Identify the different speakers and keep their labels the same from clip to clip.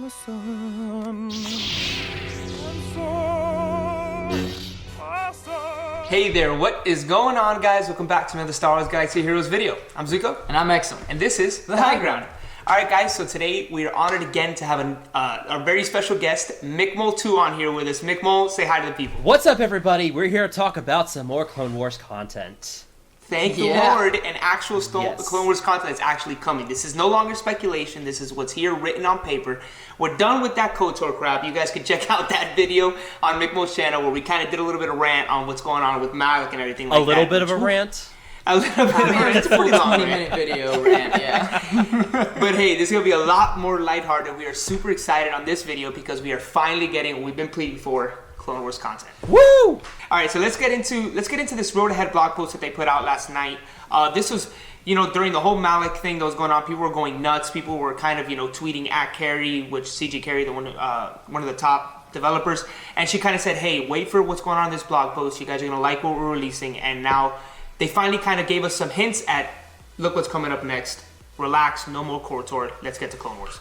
Speaker 1: awesome. I'm so awesome.
Speaker 2: Hey there, what is going on, guys? Welcome back to another Star Wars Galaxy Heroes video. I'm Zuko.
Speaker 3: And I'm Exum.
Speaker 2: And this is The High Ground. Alright guys, so today we are honored again to have a very special guest, McMole 2 on here with us. McMole, say hi to the people.
Speaker 4: What's up, everybody? We're here to talk about some more Clone Wars content.
Speaker 2: Thank the Lord, and actual Clone Wars content is actually coming. This is no longer speculation. This is what's here written on paper. We're done with that KOTOR crap. You guys can check out that video on McMole's channel where we kind of did a little bit of rant on what's going on with Malik and everything like that.
Speaker 4: A little bit of a rant?
Speaker 2: A little bit of a rant.
Speaker 3: It's a full 20-minute video rant, yeah.
Speaker 2: But hey, this is going to be a lot more lighthearted. We are super excited on this video because we are finally getting what we've been pleading for, Clone Wars content.
Speaker 4: Woo!
Speaker 2: All right, so let's get into this Road Ahead blog post that they put out last night. This was, during the whole Malik thing that was going on, people were going nuts. People were kind of, tweeting at Carrie, which CJ Carrie, the one of the top developers, and she kind of said, "Hey, wait for what's going on in this blog post. You guys are gonna like what we're releasing." And now they finally kind of gave us some hints at, look what's coming up next. Relax, no more KOTOR. Let's get to Clone Wars.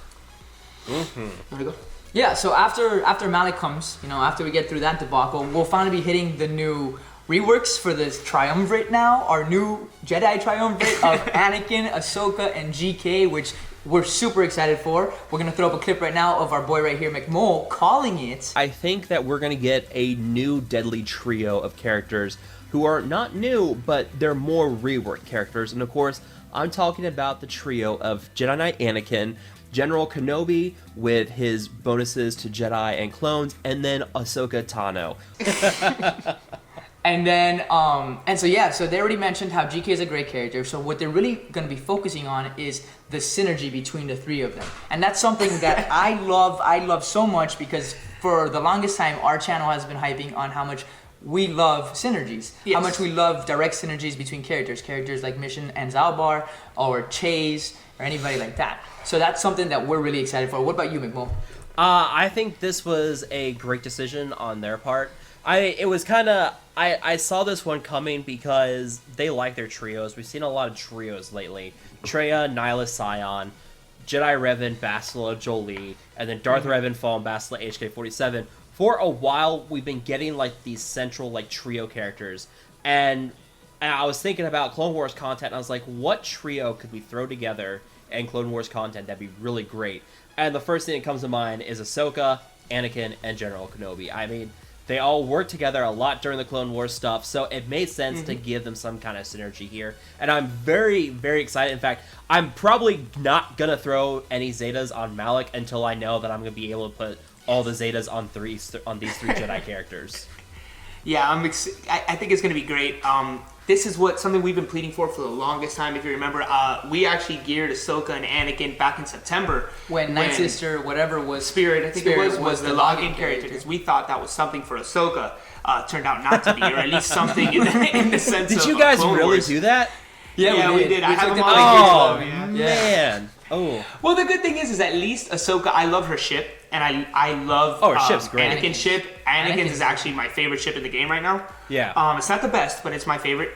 Speaker 2: There we go.
Speaker 3: Yeah, so after Malik comes, after we get through that debacle, we'll finally be hitting the new reworks for this triumvirate now, our new Jedi triumvirate of Anakin, Ahsoka, and GK, which we're super excited for. We're going to throw up a clip right now of our boy right here, McMole, calling it.
Speaker 4: I think that we're going to get a new deadly trio of characters who are not new, but they're more reworked characters. And of course, I'm talking about the trio of Jedi Knight Anakin, General Kenobi with his bonuses to Jedi and clones, and then Ahsoka Tano.
Speaker 3: And then, so they already mentioned how GK is a great character. So what they're really going to be focusing on is the synergy between the three of them. And that's something that I love so much because for the longest time, our channel has been hyping on how much we love synergies. Yes. How much we love direct synergies between characters. Characters like Mission and Zalbar or Chase or anybody like that. So that's something that we're really excited for. What about you, McMole?
Speaker 4: I think this was a great decision on their part. I saw this one coming because they like their trios. We've seen a lot of trios lately. Traya, Nyla, Scion, Jedi Revan, Bastila, Jolie, and then Darth Revan, Fallen Bastila, HK-47. For a while, we've been getting these central trio characters. And I was thinking about Clone Wars content, and I was like, what trio could we throw together in Clone Wars content that'd be really great? And the first thing that comes to mind is Ahsoka, Anakin, and General Kenobi. I mean, they all worked together a lot during the Clone Wars stuff, so it made sense to give them some kind of synergy here. And I'm very, very excited. In fact, I'm probably not going to throw any Zetas on Malik until I know that I'm going to be able to put all the Zetas on these three Jedi characters.
Speaker 2: Yeah, I think it's going to be great. This is something we've been pleading for the longest time. If you remember, we actually geared Ahsoka and Anakin back in September.
Speaker 3: When Night Sister, whatever was...
Speaker 2: Spirit, I think it was the login character, because we thought that was something for Ahsoka. Turned out not to be, or at least something in the sense of
Speaker 4: Did you guys
Speaker 2: Clone
Speaker 4: really
Speaker 2: Wars.
Speaker 4: do that?
Speaker 2: Yeah, we did. I have them on
Speaker 4: Oh,
Speaker 2: yeah.
Speaker 4: man. Oh.
Speaker 2: Well, the good thing is at least Ahsoka, I love her ship, and I love
Speaker 4: her ship's great.
Speaker 2: Anakin's ship. Anakin's is actually my favorite ship in the game right now.
Speaker 4: Yeah.
Speaker 2: It's not the best, but it's my favorite.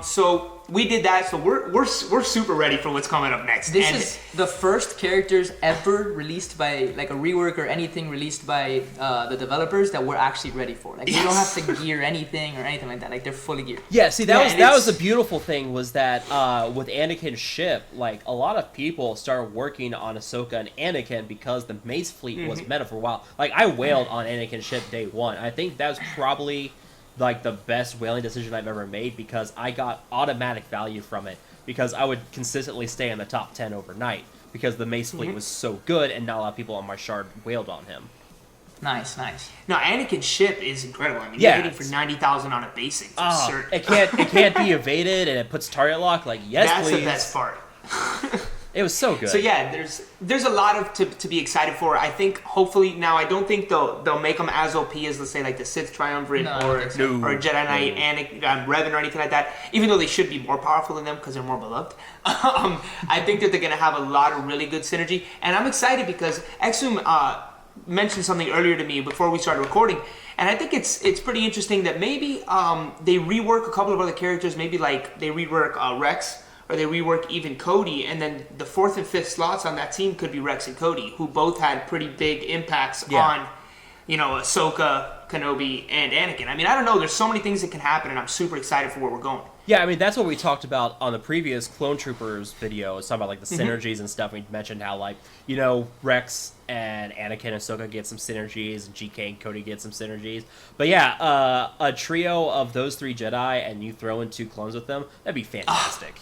Speaker 2: So we did that. So we're super ready for what's coming up next.
Speaker 3: This is the first characters ever released by a rework or anything released by the developers that we're actually ready for. We don't have to gear anything or anything like that. They're fully geared.
Speaker 4: Yeah. See, that was the beautiful thing was that with Anakin's ship, a lot of people started working on Ahsoka and Anakin because the Mace fleet was meta for a while. I wailed on Anakin's ship day one. I think that was probably the best whaling decision I've ever made because I got automatic value from it because I would consistently stay in the top 10 overnight because the Mace fleet was so good and not a lot of people on my shard wailed on him.
Speaker 3: Nice.
Speaker 2: No, Anakin's ship is incredible. I mean, you're hitting for 90,000 on a basic. It's absurd.
Speaker 4: It can't be evaded and it puts target lock. Yes,
Speaker 2: that's
Speaker 4: please.
Speaker 2: The best part.
Speaker 4: It was so good.
Speaker 2: So yeah, there's a lot to be excited for. I think hopefully now I don't think they'll make them as OP as let's say the Sith Triumvirate or Jedi Knight and Revan or anything like that. Even though they should be more powerful than them because they're more beloved. I think that they're gonna have a lot of really good synergy, and I'm excited because Exum mentioned something earlier to me before we started recording, and I think it's pretty interesting that maybe they rework a couple of other characters. Maybe they rework Rex or they rework even Cody, and then the 4th and 5th slots on that team could be Rex and Cody, who both had pretty big impacts on, you know, Ahsoka, Kenobi, and Anakin. I mean, I don't know. There's so many things that can happen, and I'm super excited for where we're going.
Speaker 4: Yeah, I mean, that's what we talked about on the previous Clone Troopers video. It's talking about, like, the synergies and stuff. We mentioned how, like, you know, Rex and Anakin and Ahsoka get some synergies, and GK and Cody get some synergies. But yeah, a trio of those 3 Jedi, and you throw in 2 clones with them, that'd be fantastic.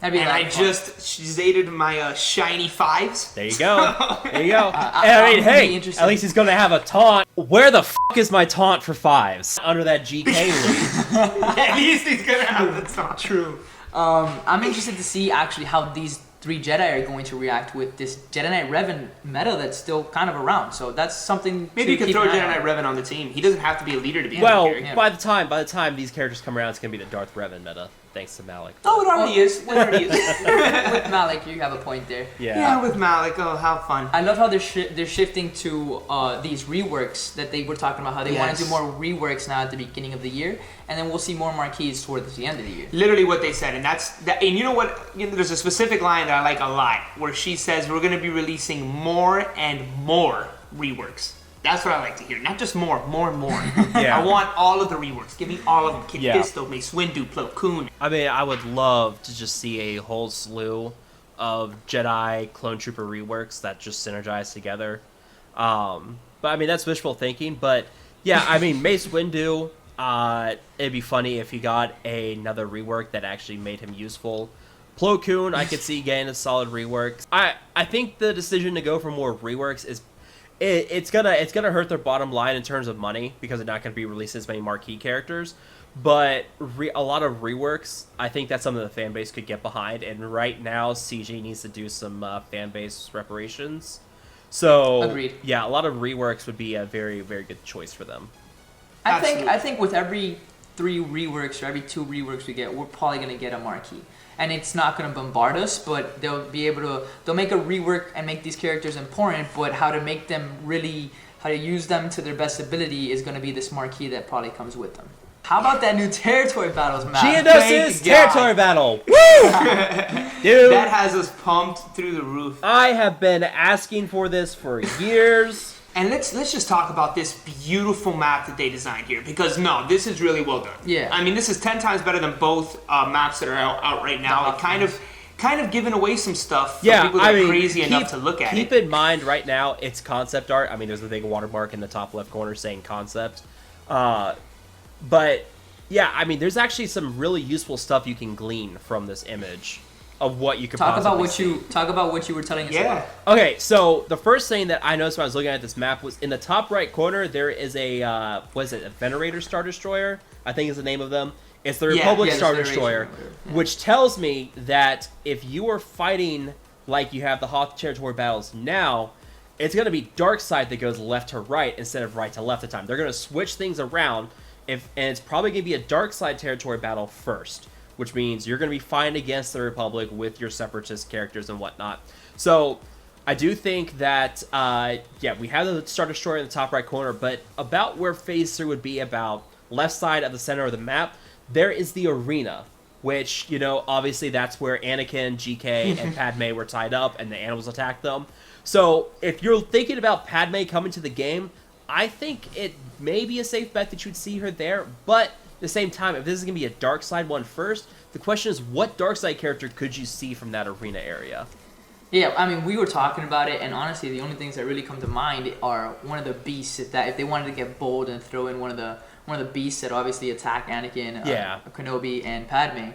Speaker 3: That'd be
Speaker 2: And
Speaker 3: a lot
Speaker 2: I
Speaker 3: of fun.
Speaker 2: just zated my shiny 5s.
Speaker 4: There you go. There you go. And
Speaker 3: I'm
Speaker 4: I mean,
Speaker 3: really
Speaker 4: hey,
Speaker 3: interested.
Speaker 4: at least he's going to have a taunt. Where the f*** is my taunt for 5s? Under that GK lead.
Speaker 2: At least he's gonna have the top.
Speaker 3: True. I'm interested to see actually how these 3 Jedi are going to react with this Jedi Knight Revan meta that's still kind of around. So that's something.
Speaker 2: Maybe
Speaker 3: to
Speaker 2: you could
Speaker 3: keep
Speaker 2: throw
Speaker 3: an eye
Speaker 2: Jedi
Speaker 3: on.
Speaker 2: Knight Revan on the team. He doesn't have to be a leader to be
Speaker 4: Well,
Speaker 2: a character.
Speaker 4: by the time these characters come around, it's going to be the Darth Revan meta, thanks to Malik.
Speaker 2: Oh, it already is. It already is.
Speaker 3: With Malik, you have a point there.
Speaker 2: Yeah, with Malik. Oh, how fun.
Speaker 3: I love how they're shifting to these reworks that they were talking about, how they want to do
Speaker 2: Yes.
Speaker 3: more reworks now at the beginning of the year, and then we'll see more marquees towards the end of the year.
Speaker 2: Literally what they said, and that's that. And you know what? You know, there's a specific line that I like a lot, where she says we're going to be releasing more and more reworks. That's what I like to hear. Not just more and more.
Speaker 4: Yeah.
Speaker 2: I want all of the reworks. Give me all of them. Kit
Speaker 4: Yeah.
Speaker 2: Fisto, Mace Windu, Plo Koon.
Speaker 4: I mean, I would love to just see a whole slew of Jedi Clone Trooper reworks that just synergize together. But I mean, that's wishful thinking. But yeah, I mean, Mace Windu, it'd be funny if he got another rework that actually made him useful. Plo Koon, I could see getting a solid rework. I think the decision to go for more reworks is it's gonna hurt their bottom line in terms of money because they're not gonna be releasing as many marquee characters. But a lot of reworks, I think that's something the fan base could get behind. And right now, CG needs to do some fan base reparations. So
Speaker 3: Agreed.
Speaker 4: yeah, a lot of reworks would be a very, very good choice for them.
Speaker 3: I think with every 3 reworks or every 2 reworks we get, we're probably gonna get a marquee. And it's not gonna bombard us, but they'll make a rework and make these characters important, but how to make them how to use them to their best ability is gonna be this marquee that probably comes with them. How about that new territory battles map?
Speaker 4: Geonosis
Speaker 2: thank
Speaker 4: territory
Speaker 2: God.
Speaker 4: battle. Woo! Dude,
Speaker 2: That has us pumped through the roof.
Speaker 4: I have been asking for this for years.
Speaker 2: And let's just talk about this beautiful map that they designed here, because no, this is really well done.
Speaker 3: Yeah.
Speaker 2: I mean, this is 10 times better than both maps that are out right now. It kind of giving away some stuff for
Speaker 4: Yeah,
Speaker 2: people that
Speaker 4: I mean,
Speaker 2: are crazy enough to look at
Speaker 4: keep
Speaker 2: it.
Speaker 4: in mind right now it's concept art. I mean, there's a big watermark in the top left corner saying concept. But yeah, I mean, there's actually some really useful stuff you can glean from this image of what you could
Speaker 3: Talk about
Speaker 4: possibly
Speaker 3: what you were telling us
Speaker 2: Yeah.
Speaker 3: about.
Speaker 4: Okay, so the first thing that I noticed when I was looking at this map was in the top right corner there is a what is it, a Venerator Star Destroyer? I think is the name of them. It's the Republic
Speaker 3: yeah,
Speaker 4: Star
Speaker 3: it's
Speaker 4: Destroyer,
Speaker 3: Federation.
Speaker 4: which tells me that if you are fighting like you have the Hoth territory battles now, it's going to be dark side that goes left to right instead of right to left at the time. They're going to switch things around, and it's probably going to be a dark side territory battle first, which means you're going to be fighting against the Republic with your separatist characters and whatnot. So I do think that, yeah, we have the Star Destroyer in the top right corner, but about where Phase 3 would be, about left side of the center of the map, there is the arena, which, you know, obviously that's where Anakin, GK, and Padme were tied up, and the animals attacked them. So if you're thinking about Padme coming to the game, I think it may be a safe bet that you would see her there, but at the same time, if this is going to be a dark side one first, the question is, what dark side character could you see from that arena area?
Speaker 3: Yeah, I mean, we were talking about it, and honestly, the only things that really come to mind are one of the beasts. If they wanted to get bold and throw in one of the beasts that obviously attack Anakin, Kenobi, and Padme.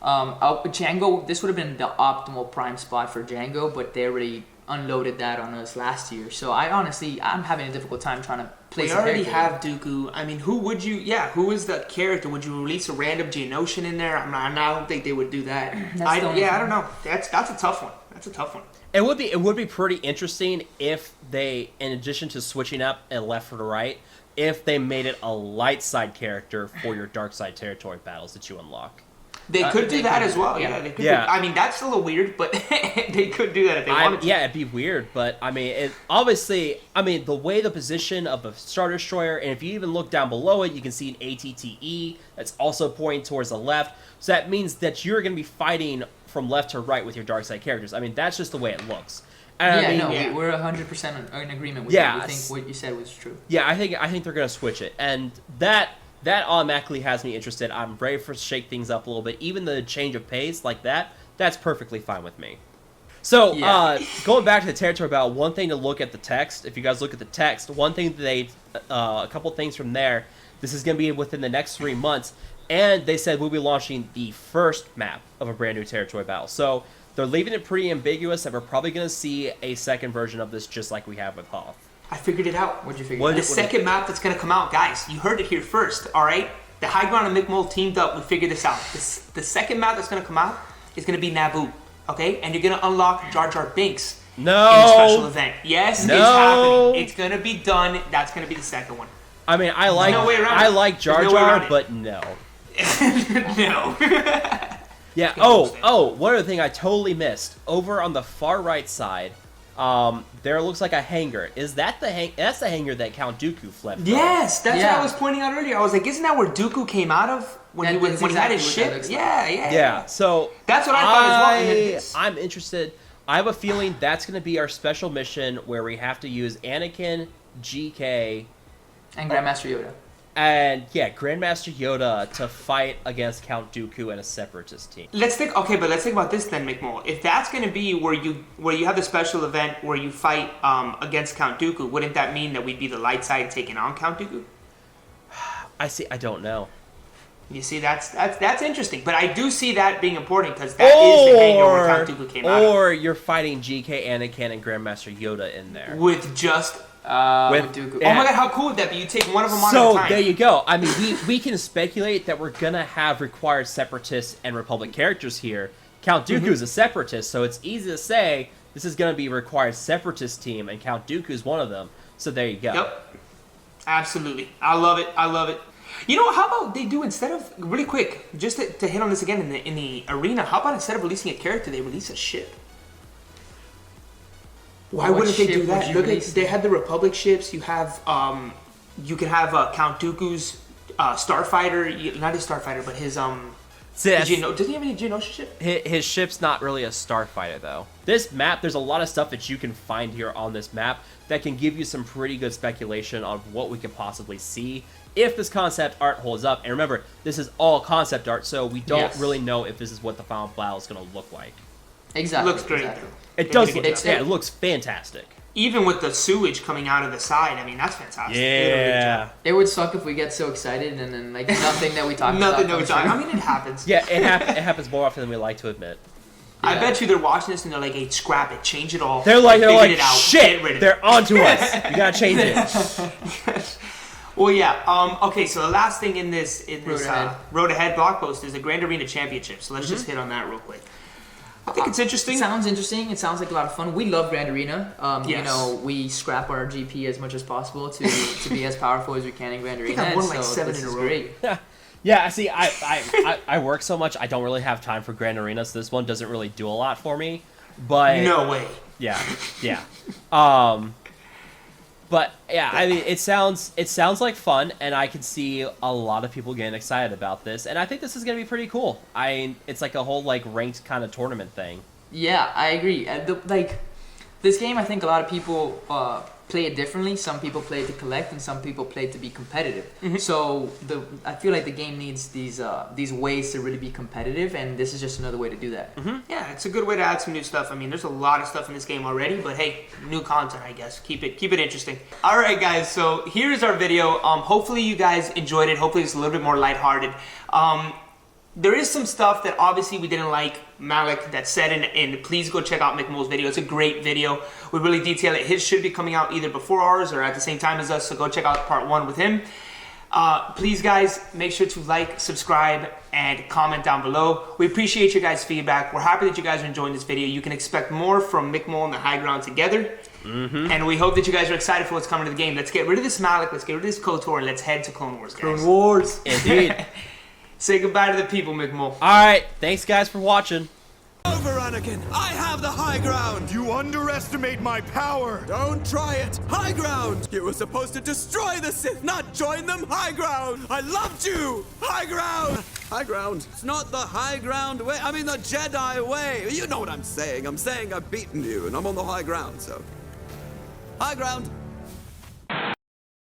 Speaker 3: Django, this would have been the optimal prime spot for Django, but they already unloaded that on us last year. So I'm having a difficult time trying to place.
Speaker 2: They
Speaker 3: a
Speaker 2: already
Speaker 3: character.
Speaker 2: have Dooku. I mean, who is the character? Would you release a random Geonosian in there? I don't think they would do that. I don't know. That's a tough one. That's a tough one.
Speaker 4: It would be pretty interesting if they, in addition to switching up and left or to right, if they made it a light side character for your dark side territory battles that you unlock.
Speaker 2: They could do that as well.
Speaker 3: yeah.
Speaker 2: Yeah, they could.
Speaker 4: Yeah.
Speaker 2: I mean, that's a little weird, but they could do that if they wanted to.
Speaker 4: Yeah, it'd be weird, but I mean, obviously, the way the position of the Star Destroyer, and if you even look down below it, you can see an ATTE that's also pointing towards the left. So that means that you're going to be fighting from left to right with your dark side characters. I mean, that's just the way it looks. And I mean,
Speaker 3: we're 100% in agreement with
Speaker 4: yeah,
Speaker 3: you. We think what you said was true.
Speaker 4: Yeah, I think they're gonna switch it, and that automatically has me interested. I'm ready for shake things up a little bit. Even the change of pace like that, that's perfectly fine with me. So, going back to the territory battle, one thing to look at the text. If you guys look at the text, one thing they, a couple things from there. This is going to be within the next 3 months, and they said we'll be launching the first map of a brand new territory battle. So they're leaving it pretty ambiguous, and we're probably going to see a second version of this, just like we have with Hoth.
Speaker 2: I figured it out.
Speaker 3: What'd you figure out?
Speaker 2: The second map that's going to come out, guys, you heard it here first, all right? The High Ground and McMole teamed up. We figured this out. The second map that's going to come out is going to be Naboo, okay? And you're going to unlock Jar Jar Binks in a special event. Yes, it's happening. It's going to be done. That's going to be the second one.
Speaker 4: I mean, I like Jar Jar, but no.
Speaker 2: No.
Speaker 4: Yeah. Oh, one other thing I totally missed. Over on the far right side, there looks like a hangar. Is that that's the hangar that Count Dooku fled from?
Speaker 2: Yes, that's what I was pointing out earlier. I was like, isn't that where Dooku came out of when he had his ship? Yeah.
Speaker 4: So
Speaker 2: that's what I thought as well.
Speaker 4: I'm interested. I have a feeling that's going to be our special mission where we have to use Anakin, GK,
Speaker 3: and Grandmaster Yoda.
Speaker 4: And Grandmaster Yoda to fight against Count Dooku and a separatist team.
Speaker 2: Let's think about this then, McMole. If that's going to be where you have the special event where you fight against Count Dooku, wouldn't that mean that we'd be the light side taking on Count Dooku?
Speaker 4: I don't know.
Speaker 2: You see, that's interesting, but I do see that being important because that is the hangar where Count Dooku came out of.
Speaker 4: Or you're fighting GK, Anakin, and Grandmaster Yoda in there
Speaker 2: with just.
Speaker 3: With Dooku.
Speaker 2: Oh my god, how cool would that be? You take one of them on at a time.
Speaker 4: So there you go. I mean, we can speculate that we're gonna have required separatist and Republic characters here. Count Dooku is a separatist, so it's easy to say this is gonna be required separatist team, and Count Dooku is one of them. So there you go.
Speaker 2: Yep, absolutely. I love it. You know, how about they do, instead of, really quick, just to hit on this again in the arena, how about instead of releasing a character, they release a ship? Why wouldn't they do that? Look, they had the Republic ships. You have, you can have Count Dooku's starfighter, not his starfighter, but his does he have any Geonosis ship?
Speaker 4: His ship's not really a starfighter though. This map, there's a lot of stuff that you can find here on this map that can give you some pretty good speculation on what we could possibly see if this concept art holds up. And remember, this is all concept art, so we don't really know if this is what the final battle is going to look like.
Speaker 3: Exactly.
Speaker 2: It looks great.
Speaker 3: Exactly.
Speaker 4: It does look, it looks fantastic.
Speaker 2: Even with the sewage coming out of the side, I mean, that's fantastic.
Speaker 4: Yeah.
Speaker 3: It would suck if we get so excited and then like nothing that we talk about.
Speaker 2: Nothing that we talk about. I mean, it happens.
Speaker 4: Yeah, it happens more often than we like to admit.
Speaker 2: Yeah. I bet you they're watching this and they're like, hey, scrap it, change it all.
Speaker 4: They're like,
Speaker 2: shit,
Speaker 4: they're onto us. You gotta change it.
Speaker 2: Well, yeah. Okay, so the last thing in this Road Ahead blog post is the Grand Arena Championship. So let's just hit on that real quick. I think it's interesting.
Speaker 3: It sounds interesting. It sounds like a lot of fun. We love Grand Arena.
Speaker 2: Yes.
Speaker 3: You know, we scrap our GP as much as possible to be as powerful as we can in Grand Arena.
Speaker 2: I think I've won like 7 in a row.
Speaker 3: Great.
Speaker 4: Yeah, see, I work so much, I don't really have time for Grand Arena, so this one doesn't really do a lot for me. But
Speaker 2: no way.
Speaker 4: Yeah. But yeah, I mean, it sounds like fun, and I can see a lot of people getting excited about this, and I think this is gonna be pretty cool. It's like a whole like ranked kind of tournament thing.
Speaker 3: Yeah, I agree. This game, I think a lot of people play it differently. Some people play it to collect, and some people play it to be competitive. So I feel like the game needs these ways to really be competitive, and this is just another way to do that.
Speaker 2: Yeah, it's a good way to add some new stuff. I mean, there's a lot of stuff in this game already, but hey, new content, I guess. Keep it interesting. All right, guys. So here's our video. Hopefully you guys enjoyed it. Hopefully it's a little bit more lighthearted. There is some stuff that obviously we didn't like, Malik, that said, and please go check out McMole's video. It's a great video. We really detail it. His should be coming out either before ours or at the same time as us, so go check out part 1 with him. Please, guys, make sure to like, subscribe, and comment down below. We appreciate your guys' feedback. We're happy that you guys are enjoying this video. You can expect more from McMole and the High Ground together. And we hope that you guys are excited for what's coming to the game. Let's get rid of this Malik, let's get rid of this KOTOR, and let's head to Clone Wars, guys.
Speaker 3: Clone Wars.
Speaker 4: Indeed.
Speaker 2: Say goodbye to the people, McMole.
Speaker 4: Alright, thanks guys for watching.
Speaker 1: Over, Anakin! I have the high ground! You underestimate my power! Don't try it! High ground! You were supposed to destroy the Sith, not join them! High ground! I loved you! High ground! High ground. It's not the high ground way. I mean the Jedi way. You know what I'm saying. I'm saying I've beaten you and I'm on the high ground, so. High ground.